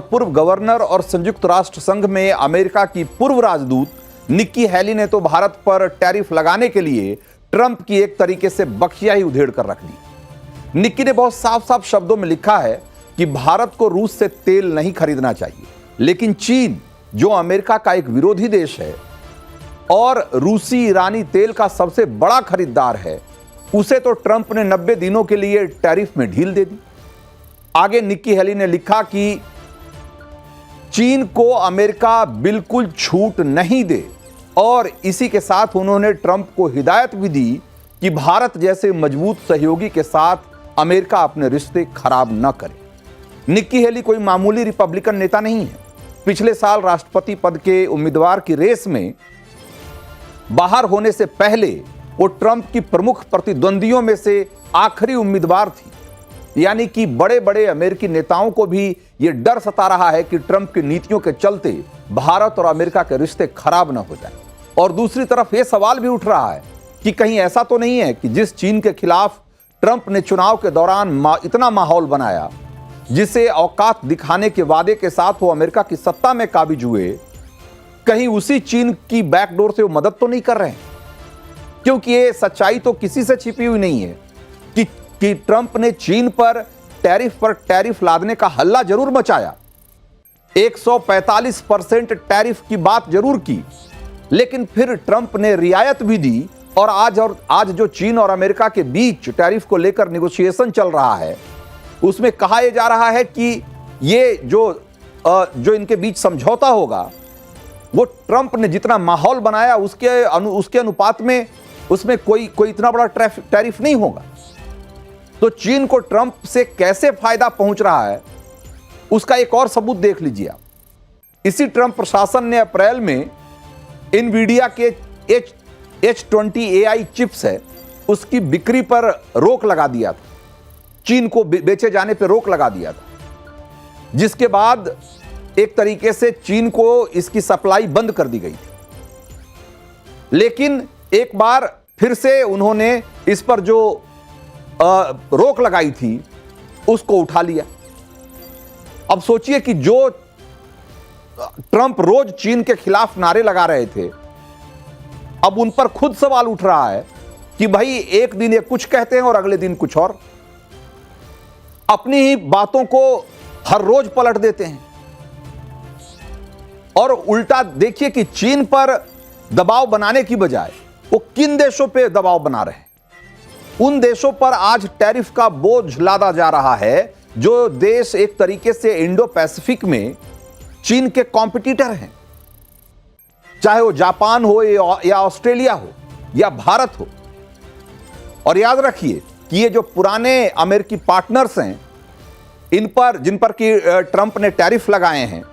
पूर्व गवर्नर और संयुक्त राष्ट्र संघ में अमेरिका की पूर्व राजदूत निक्की हेली ने तो भारत पर टैरिफ लगाने के लिए ट्रंप की एक तरीके से बखिया ही उधेड़ कर रख दी। निक्की ने बहुत साफ साफ शब्दों में लिखा है कि भारत को रूस से तेल नहीं खरीदना चाहिए, लेकिन चीन जो अमेरिका का एक विरोधी देश है और रूसी ईरानी तेल का सबसे बड़ा खरीदार है, उसे तो ट्रंप ने 90 दिनों के लिए टैरिफ में ढील दे दी। आगे निक्की हेली ने लिखा कि चीन को अमेरिका बिल्कुल छूट नहीं दे और इसी के साथ उन्होंने ट्रंप को हिदायत भी दी कि भारत जैसे मजबूत सहयोगी के साथ अमेरिका अपने रिश्ते खराब न करे। निक्की हेली कोई मामूली रिपब्लिकन नेता नहीं है। पिछले साल राष्ट्रपति पद के उम्मीदवार की रेस में बाहर होने से पहले वो ट्रंप की प्रमुख प्रतिद्वंदियों में से आखिरी उम्मीदवार थी। यानी कि बड़े बड़े अमेरिकी नेताओं को भी यह डर सता रहा है कि ट्रंप की नीतियों के चलते भारत और अमेरिका के रिश्ते खराब न हो जाएं। और दूसरी तरफ यह सवाल भी उठ रहा है कि कहीं ऐसा तो नहीं है कि जिस चीन के खिलाफ ट्रंप ने चुनाव के दौरान इतना माहौल बनाया, जिसे औकात दिखाने के वादे के साथ वो अमेरिका की सत्ता में काबिज हुए, कहीं उसी चीन की बैकडोर से वो मदद तो नहीं कर रहे हैं। क्योंकि ये सच्चाई तो किसी से छिपी हुई नहीं है कि ट्रंप ने चीन पर टैरिफ लादने का हल्ला जरूर मचाया, 145% टैरिफ की बात जरूर की, लेकिन फिर ट्रंप ने रियायत भी दी। और आज जो चीन और अमेरिका के बीच टैरिफ को लेकर नेगोशिएशन चल रहा है, उसमें कहा यह जा रहा है कि ये जो इनके बीच समझौता होगा, वो ट्रंप ने जितना माहौल बनाया उसके अनुपात में उसमें कोई इतना बड़ा टैरिफ नहीं होगा। तो चीन को ट्रंप से कैसे फायदा पहुंच रहा है, उसका एक और सबूत देख लीजिए आप। इसी ट्रंप प्रशासन ने अप्रैल में इनवीडिया के H20 AI चिप्स है, उसकी बिक्री पर रोक लगा दिया था। चीन को बेचे जाने पर रोक लगा दिया था, जिसके बाद एक तरीके से चीन को इसकी सप्लाई बंद कर दी गई थी। लेकिन एक बार फिर से उन्होंने इस पर जो रोक लगाई थी उसको उठा लिया। अब सोचिए कि जो ट्रंप रोज चीन के खिलाफ नारे लगा रहे थे, अब उन पर खुद सवाल उठ रहा है कि भाई एक दिन ये कुछ कहते हैं और अगले दिन कुछ और, अपनी ही बातों को हर रोज पलट देते हैं। और उल्टा देखिए कि चीन पर दबाव बनाने की बजाय वो किन देशों पे दबाव बना रहे हैं। उन देशों पर आज टैरिफ का बोझ लादा जा रहा है जो देश एक तरीके से इंडो पैसिफिक में चीन के कॉम्पिटिटर हैं, चाहे वो जापान हो या ऑस्ट्रेलिया हो या भारत हो। और याद रखिए कि ये जो पुराने अमेरिकी पार्टनर्स हैं, जिन पर कि ट्रंप ने टैरिफ लगाए हैं,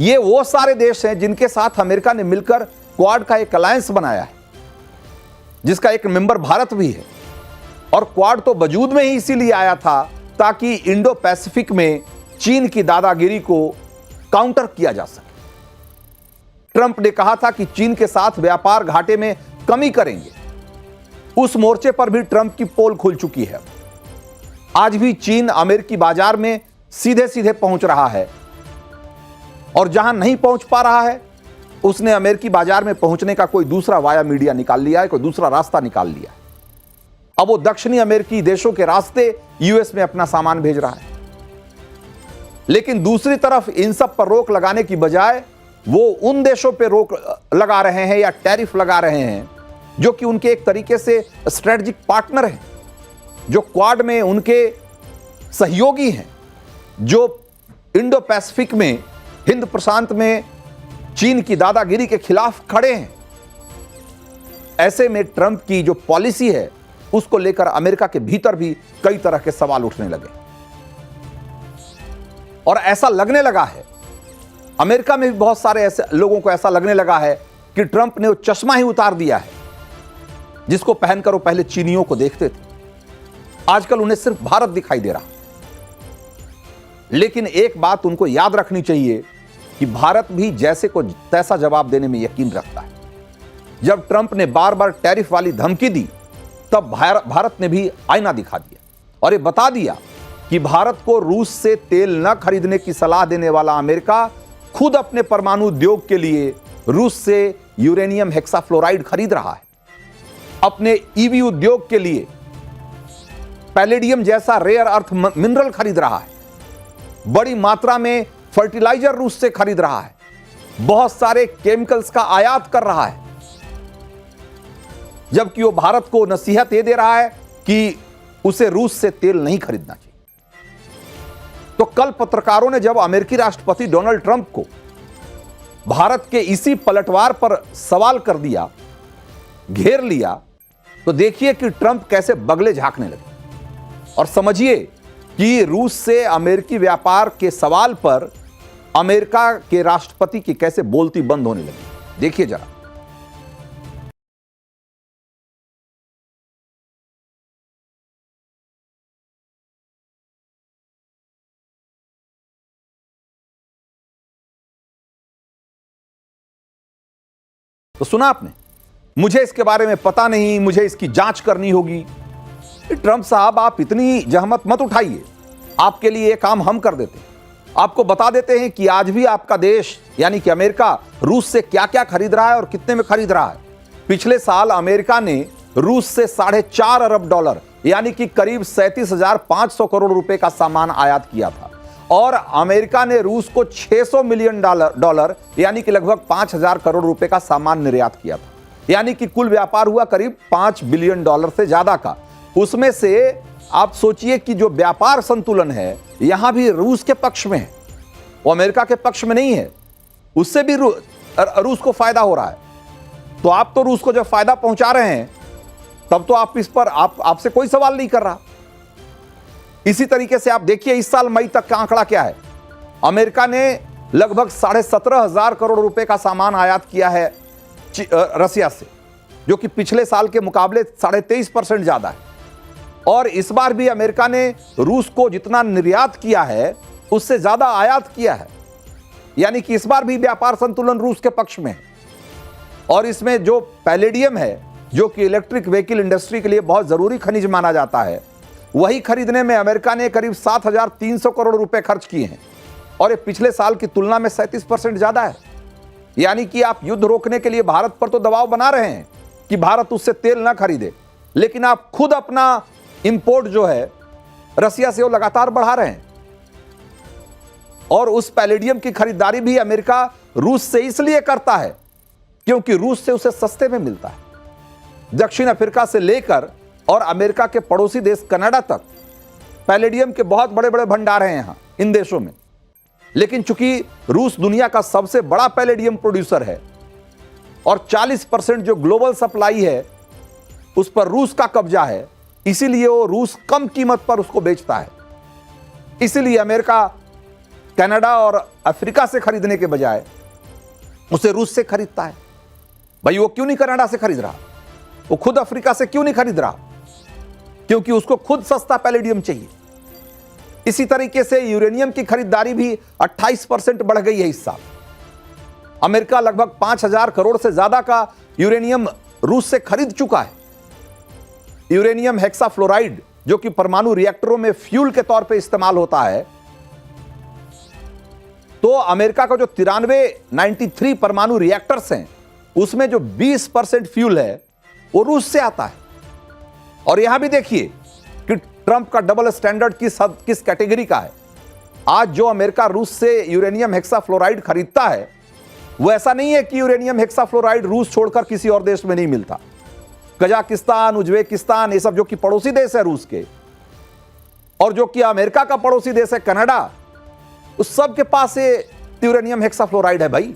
ये वो सारे देश हैं जिनके साथ अमेरिका ने मिलकर क्वाड का एक अलायंस बनाया है, जिसका एक मेंबर भारत भी है। और क्वाड तो वजूद में ही इसीलिए आया था ताकि इंडो पैसिफिक में चीन की दादागिरी को काउंटर किया जा सके। ट्रंप ने कहा था कि चीन के साथ व्यापार घाटे में कमी करेंगे। उस मोर्चे पर भी ट्रंप की पोल खुल चुकी है। आज भी चीन अमेरिकी बाजार में सीधे सीधे पहुंच रहा है, और जहां नहीं पहुंच पा रहा है उसने अमेरिकी बाजार में पहुंचने का कोई दूसरा वाया मीडिया निकाल लिया है, कोई दूसरा रास्ता निकाल लिया है। अब वो दक्षिणी अमेरिकी देशों के रास्ते यूएस में अपना सामान भेज रहा है। लेकिन दूसरी तरफ इन सब पर रोक लगाने की बजाय वो उन देशों पर रोक लगा रहे हैं या टैरिफ लगा रहे हैं जो कि उनके एक तरीके से स्ट्रेटेजिक पार्टनर हैं, जो क्वाड में उनके सहयोगी हैं, जो इंडो पैसिफिक में, हिंद प्रशांत में चीन की दादागिरी के खिलाफ खड़े हैं। ऐसे में ट्रंप की जो पॉलिसी है उसको लेकर अमेरिका के भीतर भी कई तरह के सवाल उठने लगे। और ऐसा लगने लगा है, अमेरिका में भी बहुत सारे ऐसे लोगों को ऐसा लगने लगा है कि ट्रंप ने वो चश्मा ही उतार दिया है जिसको पहनकर वो पहले चीनियों को देखते थे। आजकल उन्हें सिर्फ भारत दिखाई दे रहा। लेकिन एक बात उनको याद रखनी चाहिए कि भारत भी जैसे को तैसा जवाब देने में यकीन रखता है। जब ट्रंप ने बार बार टैरिफ वाली धमकी दी, तब भारत ने भी आईना दिखा दिया और ये बता दिया कि भारत को रूस से तेल न खरीदने की सलाह देने वाला अमेरिका खुद अपने परमाणु उद्योग के लिए रूस से यूरेनियम हेक्साफ्लोराइड खरीद रहा है। अपने ईवी उद्योग के लिए पैलेडियम जैसा रेयर अर्थ मिनरल खरीद रहा है। बड़ी मात्रा में फर्टिलाइजर रूस से खरीद रहा है। बहुत सारे केमिकल्स का आयात कर रहा है, जबकि वो भारत को नसीहत ये दे रहा है कि उसे रूस से तेल नहीं खरीदना चाहिए। तो कल पत्रकारों ने जब अमेरिकी राष्ट्रपति डोनाल्ड ट्रंप को भारत के इसी पलटवार पर सवाल कर दिया, घेर लिया, तो देखिए कि ट्रंप कैसे बगले झांकने लगे। और समझिए कि रूस से अमेरिकी व्यापार के सवाल पर अमेरिका के राष्ट्रपति की कैसे बोलती बंद होने लगी। देखिए जरा। तो सुना आपने, मुझे इसके बारे में पता नहीं, मुझे इसकी जांच करनी होगी। ट्रंप साहब, आप इतनी जहमत मत उठाइए, आपके लिए यह काम हम कर देते हैं। आपको बता देते हैं कि आज भी आपका देश यानी कि अमेरिका रूस से क्या क्या खरीद रहा है और कितने में खरीद रहा है। पिछले साल अमेरिका ने रूस से $4.5 अरब यानी कि करीब 37,500 करोड़ रुपए का सामान आयात किया था, और अमेरिका ने रूस को $600 मिलियन यानी कि लगभग 5,000 करोड़ रुपए का सामान निर्यात किया था। यानी कि कुल व्यापार हुआ करीब $5 बिलियन से ज्यादा का। उसमें से आप सोचिए कि जो व्यापार संतुलन है यहां भी रूस के पक्ष में है, वो अमेरिका के पक्ष में नहीं है। उससे भी रूस को फायदा हो रहा है। तो आप तो रूस को जब फायदा पहुंचा रहे हैं, तब तो आप इस पर आपसे कोई सवाल नहीं कर रहा। इसी तरीके से आप देखिए इस साल मई तक का आंकड़ा क्या है। अमेरिका ने लगभग 17,500 करोड़ रुपए का सामान आयात किया है रसिया से, जो कि पिछले साल के मुकाबले 23.5% ज्यादा है। और इस बार भी अमेरिका ने रूस को जितना निर्यात किया है उससे ज्यादा आयात किया है। यानी कि इस बार भी व्यापार संतुलन रूस के पक्ष में है। और इसमें जो पैलेडियम है, जो कि इलेक्ट्रिक व्हीकल इंडस्ट्री के लिए बहुत जरूरी खनिज माना जाता है, वही खरीदने में अमेरिका ने करीब 7,300 करोड़ रुपए खर्च किए हैं, और ये पिछले साल की तुलना में 37% ज्यादा है। यानी कि आप युद्ध रोकने के लिए भारत पर तो दबाव बना रहे हैं कि भारत उससे तेल ना खरीदे, लेकिन आप खुद अपना इंपोर्ट जो है रसिया से वो लगातार बढ़ा रहे हैं। और उस पैलेडियम की खरीदारी भी अमेरिका रूस से इसलिए करता है क्योंकि रूस से उसे सस्ते में मिलता है। दक्षिण अफ्रीका से लेकर और अमेरिका के पड़ोसी देश कनाडा तक पैलेडियम के बहुत बड़े बड़े भंडार हैं यहां इन देशों में। लेकिन चूंकि रूस दुनिया का सबसे बड़ा पैलेडियम प्रोड्यूसर है और 40% जो ग्लोबल सप्लाई है उस पर रूस का कब्जा है, इसीलिए वो रूस कम कीमत पर उसको बेचता है। इसीलिए अमेरिका कनाडा और अफ्रीका से खरीदने के बजाय उसे रूस से खरीदता है। भाई वो क्यों नहीं कनाडा से खरीद रहा, वो खुद अफ्रीका से क्यों नहीं खरीद रहा? क्योंकि उसको खुद सस्ता पैलेडियम चाहिए। इसी तरीके से यूरेनियम की खरीदारी भी 28% बढ़ गई है इस साल। अमेरिका लगभग 5,000 करोड़ से ज्यादा का यूरेनियम रूस से खरीद चुका है। यूरेनियम हेक्साफ्लोराइड, जो कि परमाणु रिएक्टरों में फ्यूल के तौर पे इस्तेमाल होता है, तो अमेरिका का जो 93 परमाणु रिएक्टर्स हैं उसमें जो 20% फ्यूल है वो रूस से आता है। और यहां भी देखिए कि ट्रंप का डबल स्टैंडर्ड किस कैटेगरी का है। आज जो अमेरिका रूस से यूरेनियम हेक्साफ्लोराइड खरीदता है वो ऐसा नहीं है कि यूरेनियम हेक्साफ्लोराइड रूस छोड़कर किसी और देश में नहीं मिलता। कजाकिस्तान, उज्बेकिस्तान, ये सब जो कि पड़ोसी देश है रूस के, और जो कि अमेरिका का पड़ोसी देश है कनाडा, उस सब के पास ये यूरेनियम हेक्साफ्लोराइड है भाई।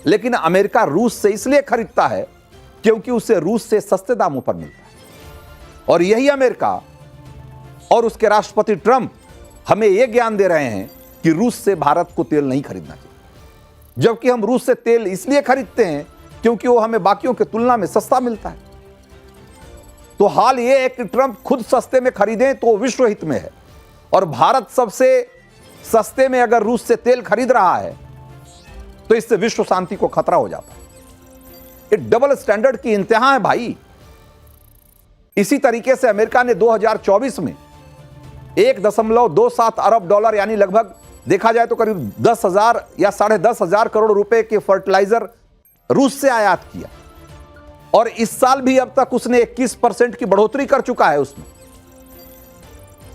लेकिन अमेरिका रूस से इसलिए खरीदता है क्योंकि उसे रूस से सस्ते दामों पर मिलता है। और यही अमेरिका और उसके राष्ट्रपति ट्रंप हमें यह ज्ञान दे रहे हैं कि रूस से भारत को तेल नहीं खरीदना चाहिए, जबकि हम रूस से तेल इसलिए खरीदते हैं क्योंकि वो हमें बाकियों की तुलना में सस्ता मिलता है। तो हाल यह है कि ट्रंप खुद सस्ते में खरीदें तो विश्व हित में है, और भारत सबसे सस्ते में अगर रूस से तेल खरीद रहा है तो इससे विश्व शांति को खतरा हो जाता है। ये डबल स्टैंडर्ड की इंतहा है भाई। इसी तरीके से अमेरिका ने 2024 में $1.27 अरब यानी लगभग देखा जाए तो करीब 10,000 या 10,500 करोड़ रुपए के फर्टिलाइजर रूस से आयात किया। और इस साल भी अब तक उसने 21% की बढ़ोतरी कर चुका है उसमें।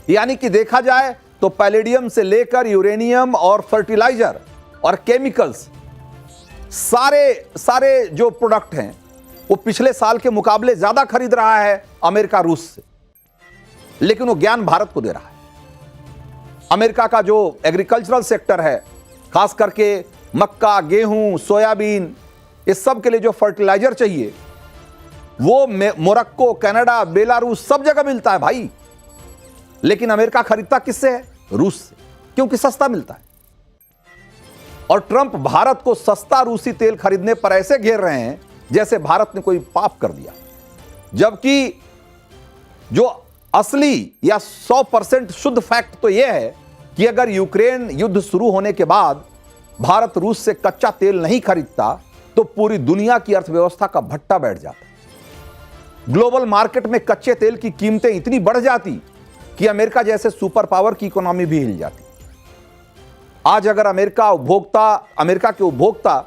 यानी कि देखा जाए तो पैलेडियम से लेकर यूरेनियम और फर्टिलाइजर और केमिकल्स सारे जो प्रोडक्ट हैं वो पिछले साल के मुकाबले ज्यादा खरीद रहा है अमेरिका रूस से। लेकिन वो ज्ञान भारत को दे रहा है। अमेरिका का जो एग्रीकल्चरल सेक्टर है, खास करके मक्का, गेहूं, सोयाबीन, इस सब के लिए जो फर्टिलाइजर चाहिए वो मोरक्को, कनाडा, बेलारूस सब जगह मिलता है भाई। लेकिन अमेरिका खरीदता किससे है? रूस से, क्योंकि सस्ता मिलता है। और ट्रंप भारत को सस्ता रूसी तेल खरीदने पर ऐसे घेर रहे हैं जैसे भारत ने कोई पाप कर दिया, जबकि जो असली या 100% शुद्ध फैक्ट तो यह है कि अगर यूक्रेन युद्ध शुरू होने के बाद भारत रूस से कच्चा तेल नहीं खरीदता तो पूरी दुनिया की अर्थव्यवस्था का भट्टा बैठ जाता। ग्लोबल मार्केट में कच्चे तेल की कीमतें इतनी बढ़ जाती कि अमेरिका जैसे सुपर पावर की इकोनॉमी भी हिल जाती। आज अगर अमेरिका के उपभोक्ता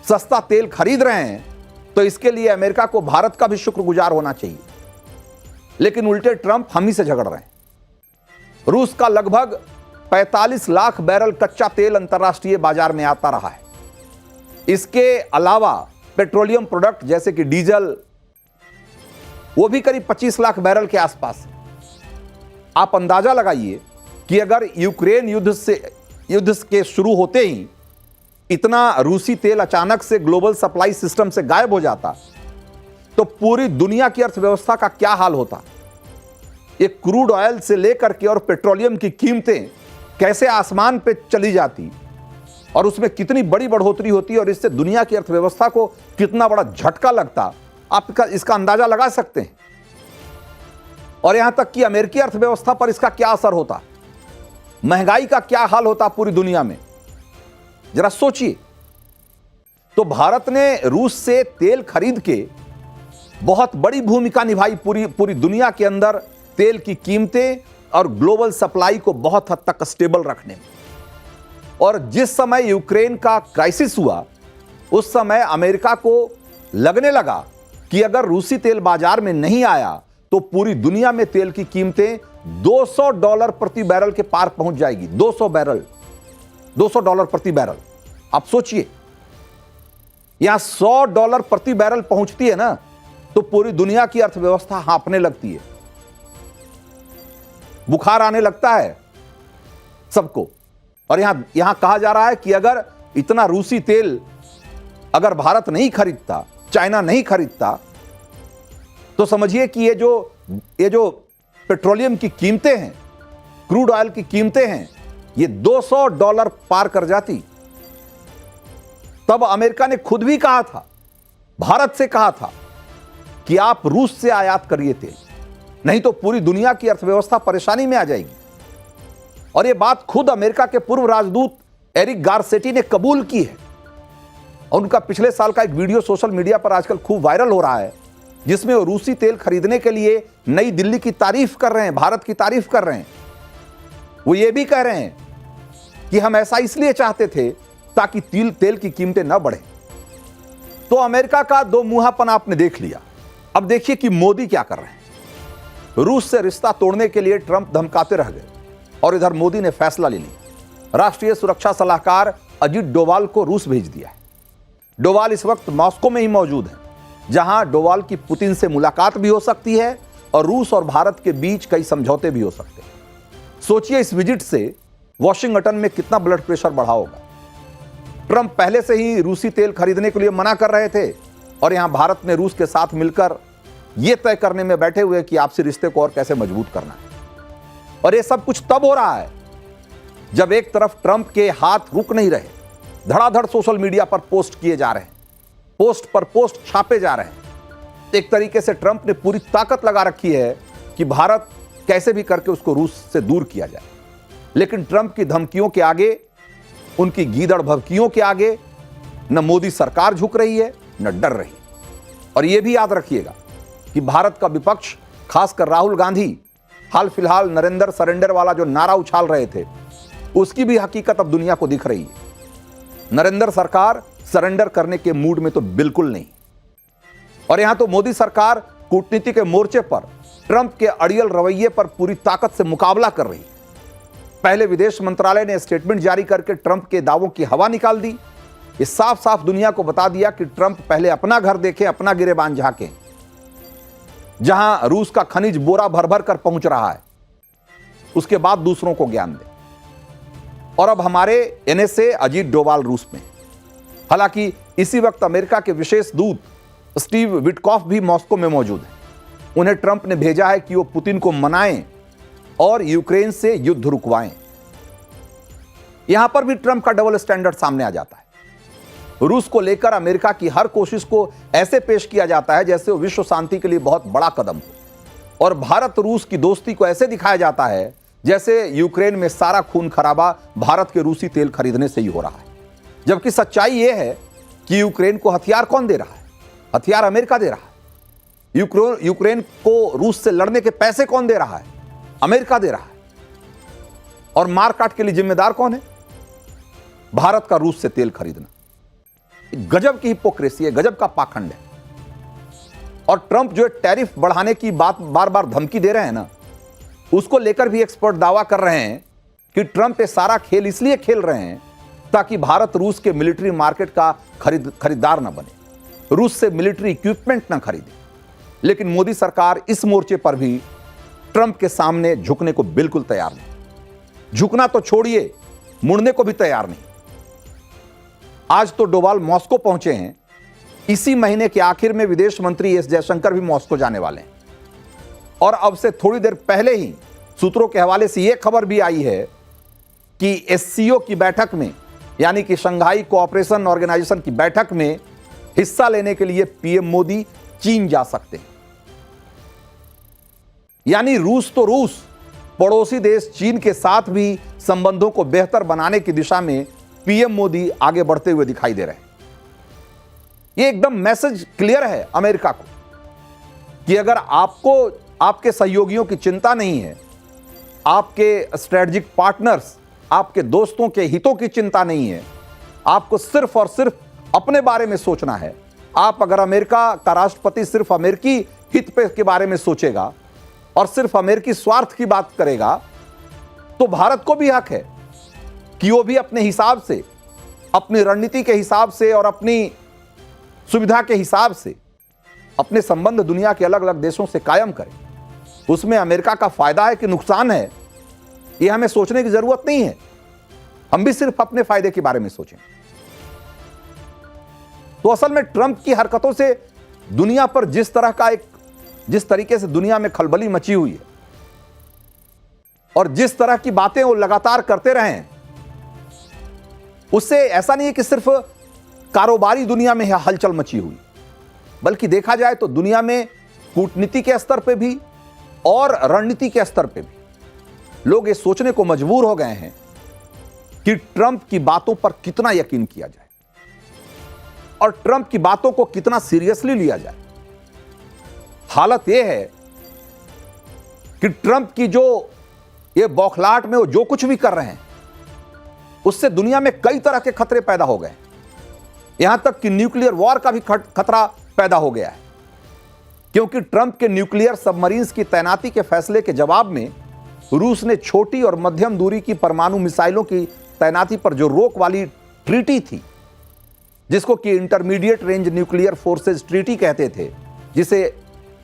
सस्ता तेल खरीद रहे हैं तो इसके लिए अमेरिका को भारत का भी शुक्रगुजार होना चाहिए। लेकिन उल्टे ट्रंप हम ही से झगड़ रहे हैं। रूस का लगभग 45 लाख बैरल कच्चा तेल अंतर्राष्ट्रीय बाजार में आता रहा है। इसके अलावा पेट्रोलियम प्रोडक्ट जैसे कि डीजल, वो भी करीब 25 लाख बैरल के आसपास है। आप अंदाजा लगाइए कि अगर यूक्रेन युद्ध के शुरू होते ही इतना रूसी तेल अचानक से ग्लोबल सप्लाई सिस्टम से गायब हो जाता तो पूरी दुनिया की अर्थव्यवस्था का क्या हाल होता। ये क्रूड ऑयल से लेकर के और पेट्रोलियम की कीमतें कैसे आसमान पे चली जाती और उसमें कितनी बड़ी बढ़ोतरी होती और इससे दुनिया की अर्थव्यवस्था को कितना बड़ा झटका लगता, आप इसका अंदाजा लगा सकते हैं। और यहां तक कि अमेरिकी अर्थव्यवस्था पर इसका क्या असर होता, महंगाई का क्या हाल होता पूरी दुनिया में, जरा सोचिए। तो भारत ने रूस से तेल खरीद के बहुत बड़ी भूमिका निभाई पूरी दुनिया के अंदर तेल की कीमतें और ग्लोबल सप्लाई को बहुत हद तक स्टेबल रखने में। और जिस समय यूक्रेन का क्राइसिस हुआ उस समय अमेरिका को लगने लगा कि अगर रूसी तेल बाजार में नहीं आया तो पूरी दुनिया में तेल की कीमतें $200 प्रति बैरल के पार पहुंच जाएगी। $200 प्रति बैरल। आप सोचिए, यहां $100 प्रति बैरल पहुंचती है ना तो पूरी दुनिया की अर्थव्यवस्था हाँफने लगती है, बुखार आने लगता है सबको। और यहां कहा जा रहा है कि अगर इतना रूसी तेल अगर भारत नहीं खरीदता, चाइना नहीं खरीदता, तो समझिए कि ये जो पेट्रोलियम की कीमतें हैं, क्रूड ऑयल की कीमतें हैं, ये $200 पार कर जाती। तब अमेरिका ने खुद भी कहा था, भारत से कहा था कि आप रूस से आयात करिए तेल, नहीं तो पूरी दुनिया की अर्थव्यवस्था परेशानी में आ जाएगी। और यह बात खुद अमेरिका के पूर्व राजदूत एरिक गारसेटी ने कबूल की है। और उनका पिछले साल का एक वीडियो सोशल मीडिया पर आजकल खूब वायरल हो रहा है, जिसमें वो रूसी तेल खरीदने के लिए नई दिल्ली की तारीफ कर रहे हैं, भारत की तारीफ कर रहे हैं। वो ये भी कह रहे हैं कि हम ऐसा इसलिए चाहते थे ताकि तेल की कीमतें न बढ़े। तो अमेरिका का दो मुंहापन आपने देख लिया। अब देखिए कि मोदी क्या कर रहे हैं। रूस से रिश्ता तोड़ने के लिए ट्रंप धमकाते रह गए और इधर मोदी ने फैसला ले लिया। राष्ट्रीय सुरक्षा सलाहकार अजीत डोवाल को रूस भेज दिया है। डोवाल इस वक्त मॉस्को में ही मौजूद है, जहां डोवाल की पुतिन से मुलाकात भी हो सकती है और रूस और भारत के बीच कई समझौते भी हो सकते हैं। सोचिए इस विजिट से वॉशिंगटन में कितना ब्लड प्रेशर बढ़ा होगा। ट्रंप पहले से ही रूसी तेल खरीदने के लिए मना कर रहे थे और यहां भारत ने रूस के साथ मिलकर यह तय करने में बैठे हुए कि आपसी रिश्ते को और कैसे मजबूत करना है। और यह सब कुछ तब हो रहा है जब एक तरफ ट्रंप के हाथ रुक नहीं रहे, धड़ाधड़ सोशल मीडिया पर पोस्ट किए जा रहे हैं, पोस्ट पर पोस्ट छापे जा रहे हैं। एक तरीके से ट्रंप ने पूरी ताकत लगा रखी है कि भारत कैसे भी करके उसको रूस से दूर किया जाए। लेकिन ट्रंप की धमकियों के आगे, उनकी गीदड़ भभकियों के आगे न मोदी सरकार झुक रही है न डर रही। और यह भी याद रखिएगा कि भारत का विपक्ष, खासकर राहुल गांधी, हाल फिलहाल नरेंद्र सरेंडर वाला जो नारा उछाल रहे थे, उसकी भी हकीकत अब दुनिया को दिख रही है। नरेंद्र सरकार सरेंडर करने के मूड में तो बिल्कुल नहीं। और यहां तो मोदी सरकार कूटनीति के मोर्चे पर ट्रंप के अड़ियल रवैये पर पूरी ताकत से मुकाबला कर रही। पहले विदेश मंत्रालय ने स्टेटमेंट जारी करके ट्रंप के दावों की हवा निकाल दी। ये साफ साफ दुनिया को बता दिया कि ट्रंप पहले अपना घर देखें, अपना गिरेबान झांकें, जहां रूस का खनिज बोरा भर भर कर पहुंच रहा है, उसके बाद दूसरों को ज्ञान दें। और अब हमारे एनएसए अजीत डोभाल रूस में, हालांकि इसी वक्त अमेरिका के विशेष दूत स्टीव विटकॉफ भी मॉस्को में मौजूद हैं। उन्हें ट्रंप ने भेजा है कि वो पुतिन को मनाएं और यूक्रेन से युद्ध रुकवाएं। यहां पर भी ट्रंप का डबल स्टैंडर्ड सामने आ जाता है। रूस को लेकर अमेरिका की हर कोशिश को ऐसे पेश किया जाता है जैसे वो विश्व शांति के लिए बहुत बड़ा कदम हो, और भारत रूस की दोस्ती को ऐसे दिखाया जाता है जैसे यूक्रेन में सारा खून खराबा भारत के रूसी तेल खरीदने से ही हो रहा है। जबकि सच्चाई यह है कि यूक्रेन को हथियार कौन दे रहा है? हथियार अमेरिका दे रहा है। यूक्रेन को रूस से लड़ने के पैसे कौन दे रहा है? अमेरिका दे रहा है। और मारकाट के लिए जिम्मेदार कौन है? भारत का रूस से तेल खरीदना। गजब की हिपोक्रेसी है, गजब का पाखंड है। और ट्रंप जो टैरिफ बढ़ाने की बात बार बार धमकी दे रहे हैं ना, उसको लेकर भी एक्सपर्ट दावा कर रहे हैं कि ट्रंप ये सारा खेल इसलिए खेल रहे हैं ताकि भारत रूस के मिलिट्री मार्केट का खरीदार ना बने, रूस से मिलिट्री इक्विपमेंट ना खरीदे। लेकिन मोदी सरकार इस मोर्चे पर भी ट्रंप के सामने झुकने को बिल्कुल तैयार नहीं। झुकना तो छोड़िए, मुड़ने को भी तैयार नहीं। आज तो डोभाल मॉस्को पहुंचे हैं। इसी महीने के आखिर में विदेश मंत्री एस जयशंकर भी मॉस्को जाने वाले हैं। और अब से थोड़ी देर पहले ही सूत्रों के हवाले से यह खबर भी आई है कि एससीओ की बैठक में, यानी कि शंघाई कोऑपरेशन ऑर्गेनाइजेशन की बैठक में हिस्सा लेने के लिए पीएम मोदी चीन जा सकते हैं। यानी रूस तो रूस, पड़ोसी देश चीन के साथ भी संबंधों को बेहतर बनाने की दिशा में पीएम मोदी आगे बढ़ते हुए दिखाई दे रहे हैं। यह एकदम मैसेज क्लियर है अमेरिका को कि अगर आपको आपके सहयोगियों की चिंता नहीं है, आपके स्ट्रेटेजिक पार्टनर्स, आपके दोस्तों के हितों की चिंता नहीं है, आपको सिर्फ और सिर्फ अपने बारे में सोचना है, आप अगर अमेरिका का राष्ट्रपति सिर्फ अमेरिकी हित के बारे में सोचेगा और सिर्फ अमेरिकी स्वार्थ की बात करेगा, तो भारत को भी हक है कि वो भी अपने हिसाब से, अपनी रणनीति के हिसाब से और अपनी सुविधा के हिसाब से अपने संबंध दुनिया के अलग अलग देशों से कायम करे। उसमें अमेरिका का फायदा है कि नुकसान है, यह हमें सोचने की जरूरत नहीं है। हम भी सिर्फ अपने फायदे के बारे में सोचें। तो असल में ट्रंप की हरकतों से दुनिया पर जिस तरीके से दुनिया में खलबली मची हुई है और जिस तरह की बातें वो लगातार करते रहे हैं, उससे ऐसा नहीं है कि सिर्फ कारोबारी दुनिया में हलचल मची हुई, बल्कि देखा जाए तो दुनिया में कूटनीति के स्तर पे भी और रणनीति के स्तर पे भी लोग ये सोचने को मजबूर हो गए हैं कि ट्रंप की बातों पर कितना यकीन किया जाए और ट्रंप की बातों को कितना सीरियसली लिया जाए। हालत यह है कि ट्रंप की जो ये बौखलाहट में वो जो कुछ भी कर रहे हैं, उससे दुनिया में कई तरह के खतरे पैदा हो गए। यहां तक कि न्यूक्लियर वॉर का भी खतरा पैदा हो गया है, क्योंकि ट्रंप के न्यूक्लियर सबमरीन्स की तैनाती के फैसले के जवाब में रूस ने छोटी और मध्यम दूरी की परमाणु मिसाइलों की तैनाती पर जो रोक वाली ट्रीटी थी, जिसको कि intermediate range nuclear forces treaty कहते थे, जिसे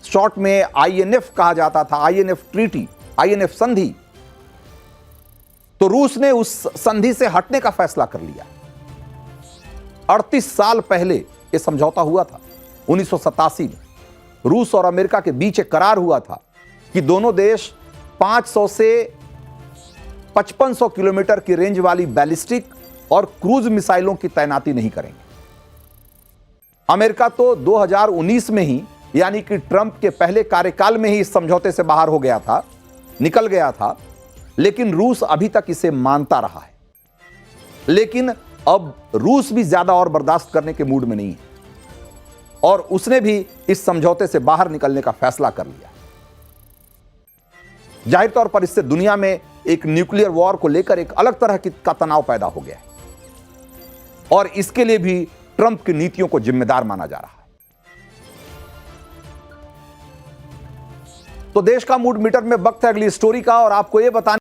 शॉर्ट में आईएनएफ कहा जाता था, आईएनएफ ट्रीटी, आईएनएफ संधि, तो रूस ने उस संधि से हटने का फैसला कर लिया। 38 साल पहले यह समझौता हुआ था। 1987 में रूस और अमेरिका के बीच एक करार हुआ था कि दोनों देश 500 से 5500 किलोमीटर की रेंज वाली बैलिस्टिक और क्रूज मिसाइलों की तैनाती नहीं करेंगे। अमेरिका तो 2019 में ही, यानी कि ट्रंप के पहले कार्यकाल में ही इस समझौते से बाहर हो गया था, निकल गया था, लेकिन रूस अभी तक इसे मानता रहा है। लेकिन अब रूस भी ज्यादा और बर्दाश्त करने के मूड में नहीं है और उसने भी इस समझौते से बाहर निकलने का फैसला कर लिया। जाहिर तौर पर इससे दुनिया में एक न्यूक्लियर वॉर को लेकर एक अलग तरह का तनाव पैदा हो गया है और इसके लिए भी ट्रंप की नीतियों को जिम्मेदार माना जा रहा है। तो देश का मूड मीटर में वक्त है अगली स्टोरी का और आपको यह बताने